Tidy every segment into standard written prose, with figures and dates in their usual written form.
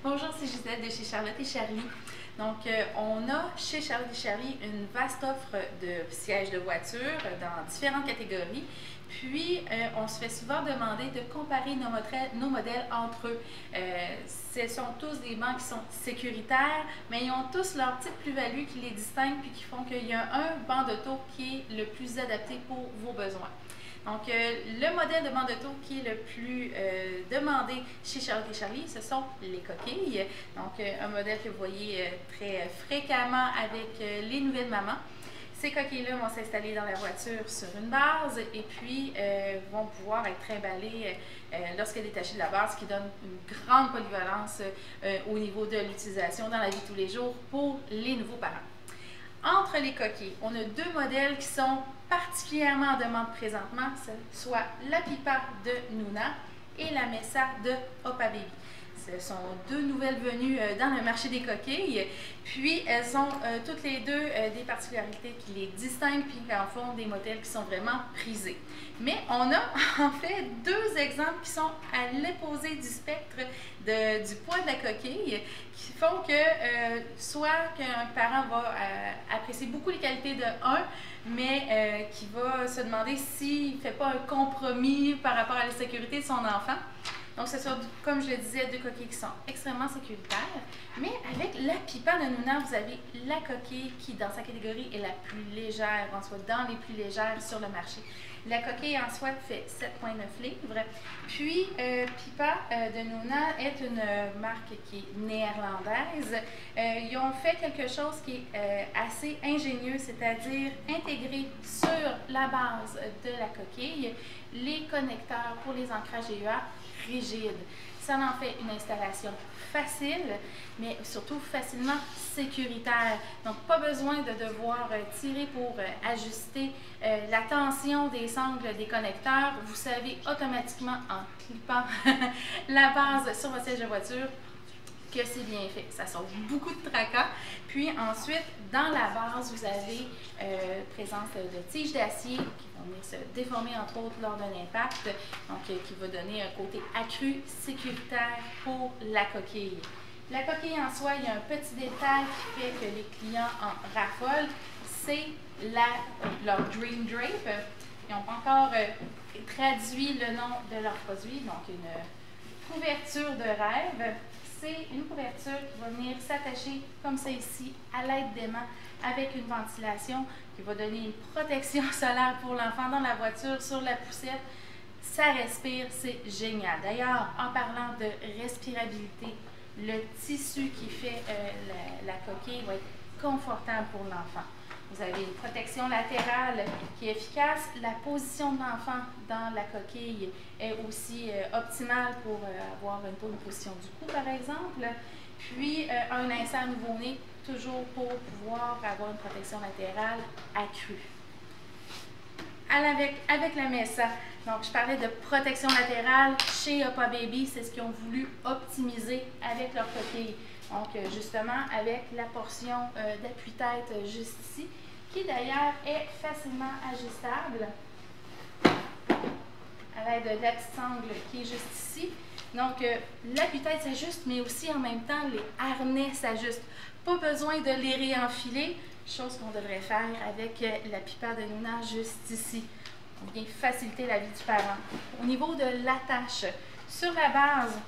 Bonjour, c'est Gisèle de chez Charlotte et Charlie. Donc, on a chez Charlotte et Charlie une vaste offre de sièges de voiture dans différentes catégories. Puis, on se fait souvent demander de comparer nos modèles entre eux. Ce sont tous des bancs qui sont sécuritaires, mais ils ont tous leur petite plus-value qui les distingue puis qui font qu'il y a un banc d'auto qui est le plus adapté pour vos besoins. Donc, le modèle de banc d'auto qui est le plus demandé chez Charlotte et Charlie, ce sont les coquilles. Donc, un modèle que vous voyez très fréquemment avec les nouvelles mamans. Ces coquilles-là vont s'installer dans la voiture sur une base et puis vont pouvoir être trimballées lorsqu'elle est détachée de la base, ce qui donne une grande polyvalence au niveau de l'utilisation dans la vie de tous les jours pour les nouveaux parents. Entre les coquilles, on a deux modèles qui sont particulièrement en demande présentement, soit la Pipa de Nuna et la Mesa de Opa Baby. Ce sont deux nouvelles venues dans le marché des coquilles, puis elles ont toutes les deux des particularités qui les distinguent, puis qui en font des modèles qui sont vraiment prisés. Mais on a en fait deux exemples qui sont à l'opposé du spectre du poids de la coquille, qui font que soit qu'un parent va apprécier beaucoup les qualités de un, mais qui va se demander s'il ne fait pas un compromis par rapport à la sécurité de son enfant. Donc, ce sont, comme je le disais, deux coquilles qui sont extrêmement sécuritaires. Mais avec la Pipa de Nuna, vous avez la coquille qui, dans sa catégorie, est la plus légère, en soit dans les plus légères sur le marché. La coquille en soi fait 7,9 livres. Puis, Pipa de Nuna est une marque qui est néerlandaise. Ils ont fait quelque chose qui est assez ingénieux, c'est-à-dire intégrer sur la base de la coquille les connecteurs pour les ancrages EUA rigides. Ça en fait une installation facile, mais surtout facilement sécuritaire. Donc, pas besoin de devoir tirer pour ajuster la tension des sangles des connecteurs. Vous savez automatiquement en clipant la base sur votre siège de voiture que c'est bien fait. Ça sauve beaucoup de tracas. Puis ensuite, dans la base, vous avez présence de tiges d'acier qui vont venir se déformer entre autres lors d'un impact, donc qui va donner un côté accru sécuritaire pour la coquille. La coquille en soi, il y a un petit détail qui fait que les clients en raffolent, c'est leur Dream Drape. Ils n'ont pas encore traduit le nom de leur produit, donc une couverture de rêve. C'est une couverture qui va venir s'attacher comme ça ici à l'aide d'aimants avec une ventilation qui va donner une protection solaire pour l'enfant dans la voiture, sur la poussette. Ça respire, c'est génial. D'ailleurs, en parlant de respirabilité, le tissu qui fait la coquille va être confortable pour l'enfant. Vous avez une protection latérale qui est efficace. La position de l'enfant dans la coquille est aussi optimale pour avoir une bonne position du cou, par exemple. Puis, un insert nouveau-né, toujours pour pouvoir avoir une protection latérale accrue. Avec la Mesa, donc je parlais de protection latérale chez Opa Baby, c'est ce qu'ils ont voulu optimiser avec leur coquille. Donc, justement, avec la portion d'appui-tête juste ici, qui d'ailleurs est facilement ajustable à l'aide de la petite sangle qui est juste ici. Donc, l'appui-tête s'ajuste, mais aussi en même temps, les harnais s'ajustent. Pas besoin de les réenfiler, chose qu'on devrait faire avec la Pipa de Nuna juste ici. On vient faciliter la vie du parent. Au niveau de l'attache, sur la base,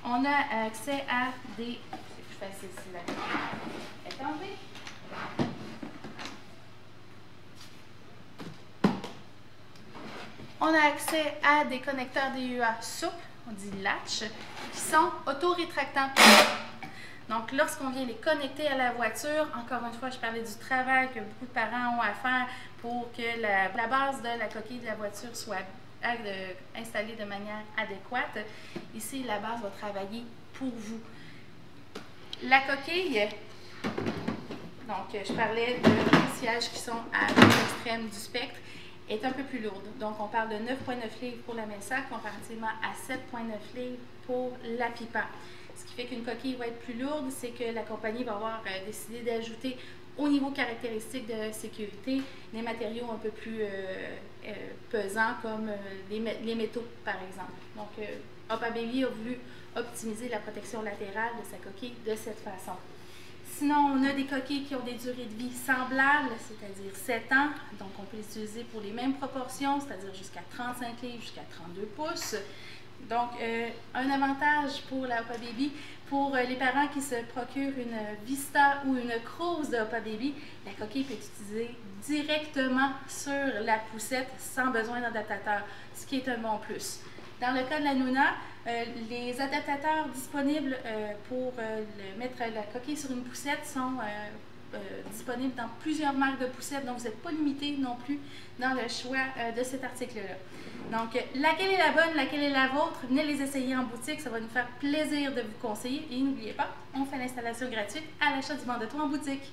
on a accès à des... C'est plus facile si la est enlevée. On a accès à des connecteurs DEA souples, on dit latch, qui sont auto-rétractants. Donc, lorsqu'on vient les connecter à la voiture, encore une fois, je parlais du travail que beaucoup de parents ont à faire pour que la base de la coquille de la voiture soit installée de manière adéquate. Ici, la base va travailler pour vous. La coquille, donc je parlais de sièges qui sont à l'extrême du spectre, est un peu plus lourde. Donc, on parle de 9,9 livres pour la Mesa comparativement à 7,9 livres pour la Pipa. Ce qui fait qu'une coquille va être plus lourde, c'est que la compagnie va avoir décidé d'ajouter Au niveau caractéristiques de sécurité, des matériaux un peu plus pesants comme les métaux, par exemple. Donc, UPAbaby a voulu optimiser la protection latérale de sa coquille de cette façon. Sinon, on a des coquilles qui ont des durées de vie semblables, c'est-à-dire 7 ans. Donc, on peut les utiliser pour les mêmes proportions, c'est-à-dire jusqu'à 35 livres, jusqu'à 32 pouces. Donc, un avantage pour la UPAbaby, pour les parents qui se procurent une Vista ou une Cruise de UPAbaby, la coquille peut être utilisée directement sur la poussette sans besoin d'adaptateur, ce qui est un bon plus. Dans le cas de la Nuna, les adaptateurs disponibles pour mettre la coquille sur une poussette sont disponibles dans plusieurs marques de poussettes, donc vous n'êtes pas limité non plus dans le choix de cet article-là. Donc, laquelle est la bonne, laquelle est la vôtre? Venez les essayer en boutique, ça va nous faire plaisir de vous conseiller. Et n'oubliez pas, on fait l'installation gratuite à l'achat du banc de toit en boutique.